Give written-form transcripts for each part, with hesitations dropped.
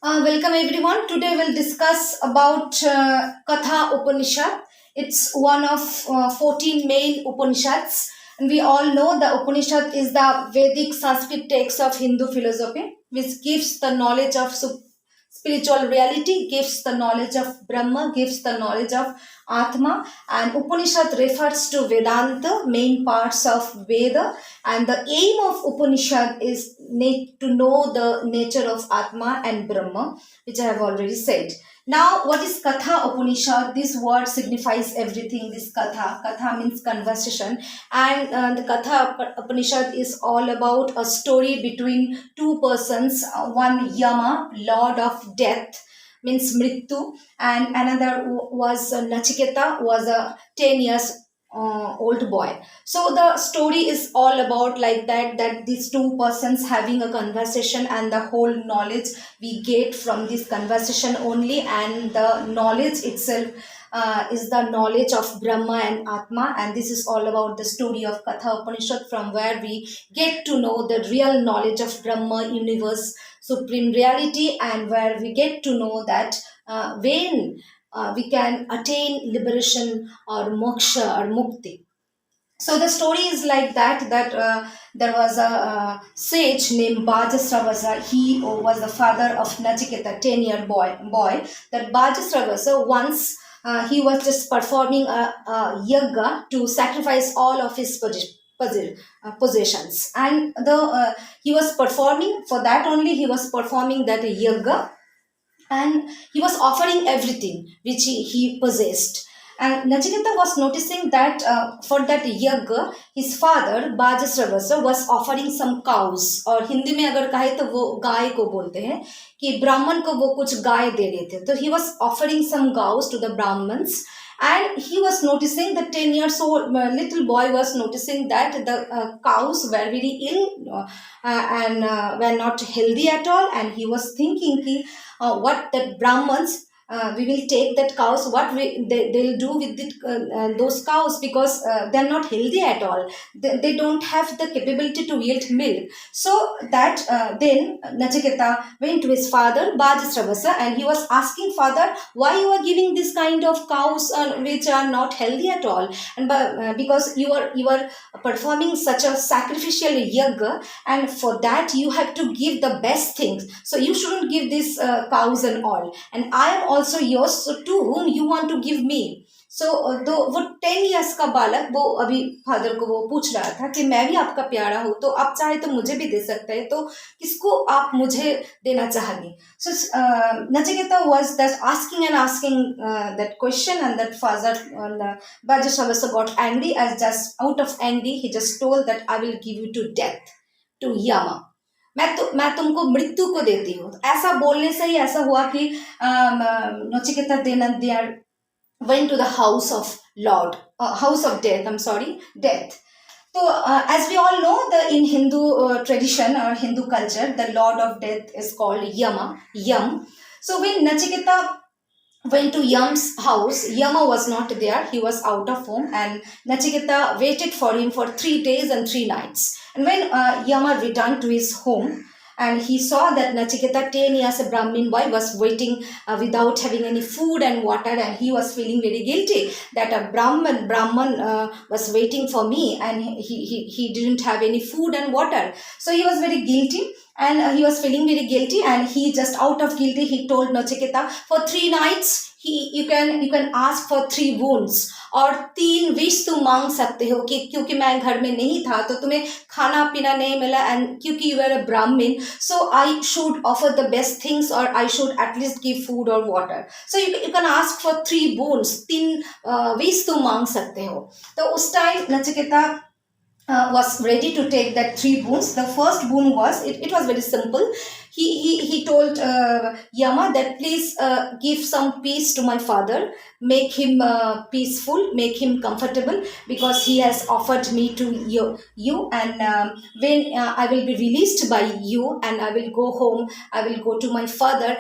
Welcome everyone. Today we'll discuss about Katha Upanishad. It's one of 14 main Upanishads, and we all know the Upanishad is the Vedic Sanskrit text of Hindu philosophy, which gives the knowledge of spiritual reality, gives the knowledge of Brahma, gives the knowledge of Atma, and Upanishad refers to Vedanta, main parts of Veda, and the aim of Upanishad is to know the nature of Atma and Brahma, which I have already said. Now, what is Katha Upanishad? This word signifies everything. This Katha means conversation, and the Katha Upanishad is all about a story between two persons. One Yama, Lord of Death, means Mrityu, and another was Nachiketa, was a 10 years old boy. So the story is all about like that these two persons having a conversation, and the whole knowledge we get from this conversation only, and the knowledge itself is the knowledge of Brahma and Atma, and this is all about the story of Katha Upanishad, from where we get to know the real knowledge of Brahma, universe, supreme reality, and where we get to know that when we can attain liberation or moksha or mukti. So the story is like that there was a sage named Bajasravasa. He was the father of Nachiketa, 10-year boy. That Bajasravasa once he was just performing a yaga to sacrifice all of his possessions, and he was performing for that only. He was performing that yaga, and he was offering everything which he possessed. And Nachiketa was noticing that for that yaga, his father Bajasravasa was offering some cows, और हिंदी में अगर कहे तो वो गाय को बोलते हैं कि ब्राह्मण को वो कुछ गाय दे रहे थे. तो he was offering some cows to the Brahmins, and he was noticing, the 10 years old little boy was noticing that the cows were very ill and were not healthy at all, and he was thinking ki, what the Brahmins, we will take that cows, what they'll do with those cows, because they're not healthy at all, they don't have the capability to yield milk. So that then Nachiketa went to his father Bajasravasa, and he was asking, father, why you are giving this kind of cows which are not healthy at all? And because you are performing such a sacrificial yaga, and for that you have to give the best things, so you shouldn't give these cows and all, and I am also yours, so to whom you want to give me? So वो 10 years का बालक वो अभी father को वो पूछ रहा था कि मैं भी आपका प्यारा हूँ, तो आप चाहे तो मुझे भी दे सकते हैं, तो किसको आप मुझे देना चाहेंगे? So Nachiketa was that asking that question, and that father Bajasravasa got angry, as just out of angry he just told that I will give you to death, to Yama. मैं तुमको मृत्यु को देती हूँ. ऐसा बोलने से ही ऐसा हुआ कि Nachiketa there went to the house of Lord, house of death. I'm sorry, death. So as we all know, in Hindu tradition or Hindu culture, the Lord of Death is called Yam. So when Nachiketa went to Yam's house, Yama was not there. He was out of home, and Nachiketa waited for him for 3 days and 3 nights. And when Yama returned to his home, and he saw that Nachiketa, 10 years a Brahmin boy, was waiting without having any food and water, and he was feeling very guilty that a Brahman was waiting for me, and he didn't have any food and water. So he was very guilty, and he was feeling very guilty, and he just out of guilty he told Nachiketa, for 3 nights you can ask for 3 wounds, और 3 wish तुम मांग सकते हो कि क्योंकि मैं घर में नहीं था तो तुम्हें खाना पीना नहीं मिला, एंड क्योंकि you are a Brahmin, so I should offer the best things, और I should at least give food और water. So you can ask for 3 wounds, 3 wish तुम मांग सकते हो. तो उस time Nachiketa was ready to take that 3 wounds. The first wound was, it was very simple. He told Yama that please give some peace to my father, make him peaceful, make him comfortable, because he has offered me to you, and when I will be released by you and I will go home, I will go to my father,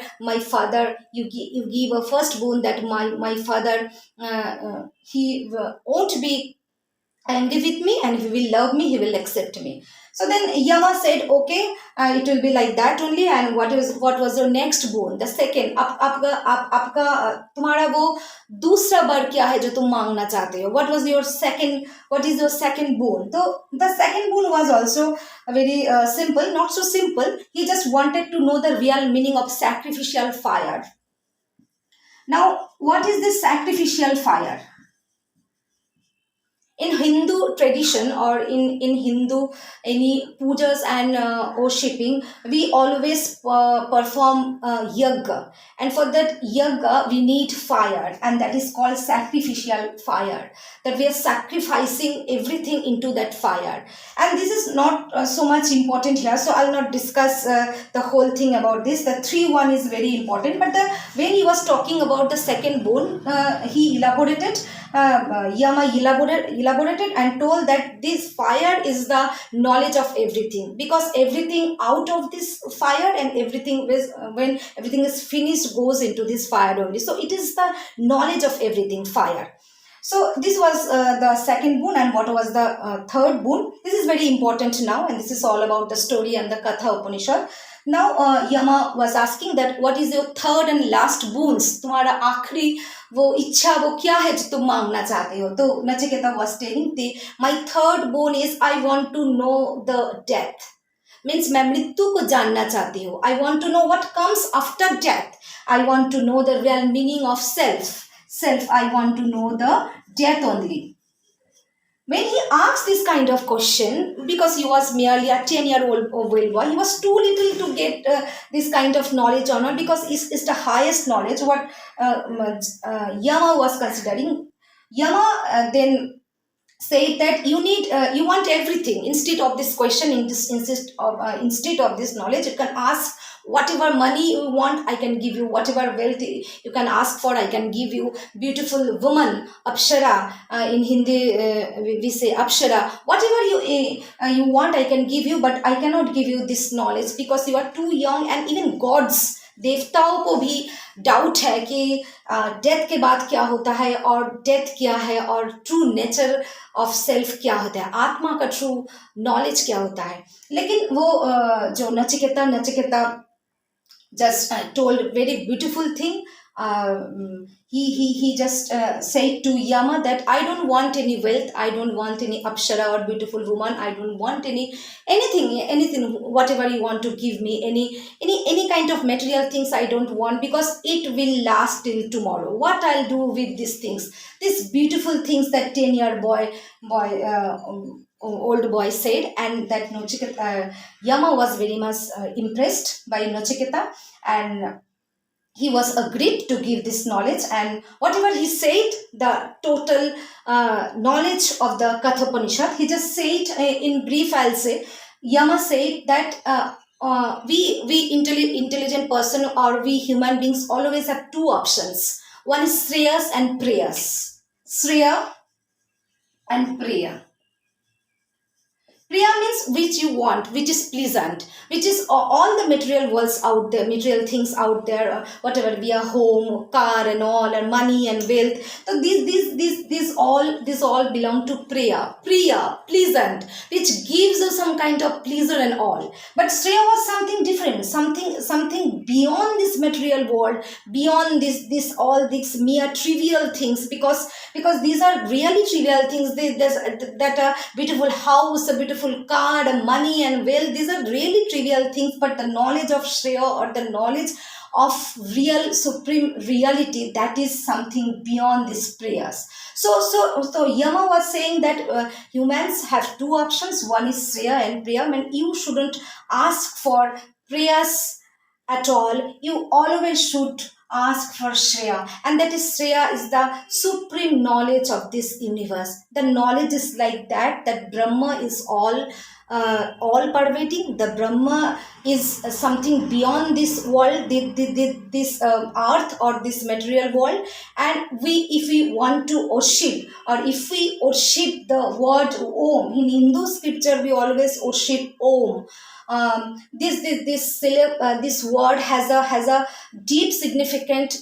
you give a first wound that my father he won't be angry with me, and he will love me, he will accept me. So then Yama said, okay, it will be like that only. And what was your next boon? The second, आपका तुम्हारा वो दूसरा वर क्या है जो तुम मांगना चाहते हो? What was your second? What is your second boon? So the second boon was also very simple, not so simple. He just wanted to know the real meaning of sacrificial fire. Now, what is this sacrificial fire? In Hindu tradition, or in Hindu any pujas and worshipping, we always perform yagga, and for that yagga we need fire, and that is called sacrificial fire, that we are sacrificing everything into that fire. And this is not so much important here, so I'll not discuss the whole thing about this. The 3-1 is very important, but when he was talking about the second bone, he elaborated, Yama elaborated and told that this fire is the knowledge of everything, because everything out of this fire and everything when everything is finished goes into this fire only. So it is the knowledge of everything, fire. So this was the second boon. And what was the third boon? This is very important now, and this is all about the story and the Katha Upanishad. Now Yama was asking that what is your third and last boons? तुम्हारा आखिरी वो इच्छा वो क्या है जो तुम मांगना चाहते हो? तो Nachiketa was telling, my third boon is I want to know the death. Means मैं मृत्यु को जानना चाहती हूँ. I want to know what comes after death. I want to know the real meaning of self. I want to know the death only. When he asked this kind of question, because he was merely a 10-year-old boy, he was too little to get this kind of knowledge or not, because it's the highest knowledge what Yama was considering. Yama then said that you want everything. Instead of this question, instead of this knowledge, you can ask whatever money you want, I can give you. Whatever wealth you can ask for, I can give you. Beautiful woman, Apshara, in Hindi we say Apshara. Whatever you want, I can give you, but I cannot give you this knowledge because you are too young. And even gods, देवताओं को भी doubt है कि death के बाद क्या होता है, और डेथ क्या है, और ट्रू नेचर ऑफ सेल्फ क्या होता है, आत्मा का ट्रू नॉलेज क्या होता है. लेकिन वो जो Nachiketa just told very beautiful thing. He just said to Yama that I don't want any wealth, I don't want any apshara or beautiful woman, I don't want anything, whatever you want to give me, any kind of material things I don't want, because it will last till tomorrow. What I'll do with these things, these beautiful things that 10-year old boy said. And that Yama was very much impressed by Nachiketa, and he was agreed to give this knowledge. And whatever he said, the total knowledge of the Katha Upanishad, he just said in brief. I'll say Yama said that we intelligent person, or we human beings, always have two options. One is Shreyas and Preyas. Shreya and Preya. Priya means which you want, which is pleasant, which is all the material worlds out there, material things out there, whatever, we are home, car and all, and money and wealth. So these all belong to Priya, pleasant, which gives you some kind of pleasure and all. But Shreya was something different, something beyond this material world, beyond this all these mere trivial things, because these are really trivial things. That a beautiful house, a beautiful car, money and wealth, these are really trivial things. But the knowledge of Shreya, or the knowledge of real supreme reality, that is something beyond these prayers. So Yama was saying that humans have two options. One is Shreya and Priya, and you shouldn't ask for prayers at all. You always should ask for Shreya, and that is Shreya is the supreme knowledge of this universe. The knowledge is like that Brahma is all pervading. The Brahma is something beyond this world, this earth or this material world. And if we want to worship, or if we worship the word Om, in Hindu scripture we always worship Om. This word has a deep significant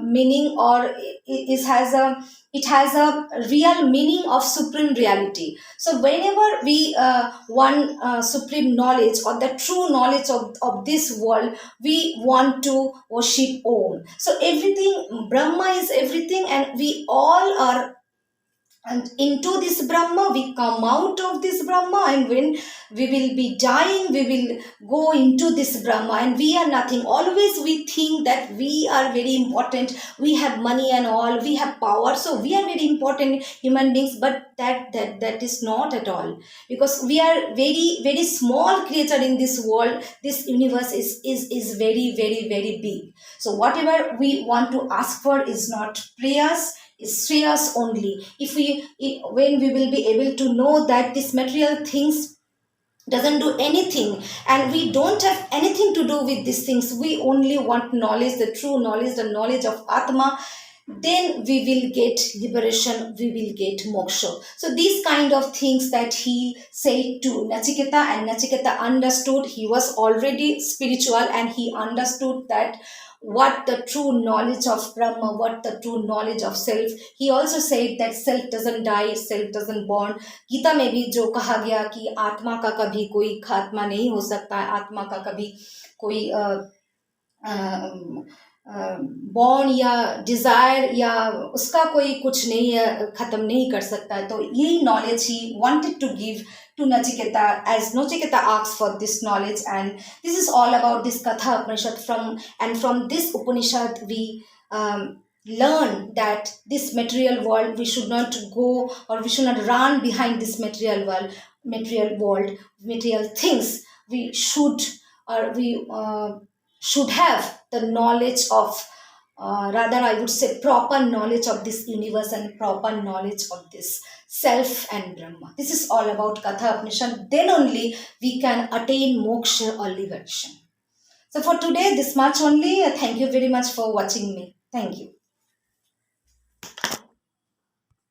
meaning, or it has a real meaning of supreme reality. So whenever we want supreme knowledge or the true knowledge of this world, we want to worship Om. So everything, Brahma is everything, and we all are, and into this Brahma we come out of this Brahma, and when we will be dying we will go into this Brahma, and we are nothing. Always we think that we are very important, we have money and all, we have power, so we are very important human beings, but that is not at all, because we are very very small creature in this world. This universe is very very very big. So whatever we want to ask for is not prayers, is shreyas only. When we will be able to know that this material things doesn't do anything, and we don't have anything to do with these things, we only want knowledge, the true knowledge, the knowledge of Atma, then we will get liberation, we will get moksha. So these kind of things that he said to Nachiketa, and Nachiketa understood. He was already spiritual, and he understood that what the true knowledge of Brahma, what the true knowledge of self. He also said that self doesn't die, self doesn't born. Gita में भी जो कहा गया कि आत्मा का कभी कोई खात्मा नहीं हो सकता है, आत्मा का कभी कोई बॉर्न या डिजायर या उसका कोई कुछ नहीं है, खत्म नहीं कर सकता है. तो यही नॉलेज ही wanted to give to Nachiketa, as Nachiketa asks for this knowledge. And this is all about this Katha Upanishad. From this Upanishad we learn that this material world, we should not go, or we should not run behind this material world, material things. We should, or we should have the knowledge of, rather I would say, proper knowledge of this universe and proper knowledge of this self and Brahma. This is all about Katha Upanishad. Then only we can attain moksha or liberation. So for today, this much only. Thank you very much for watching me. Thank you.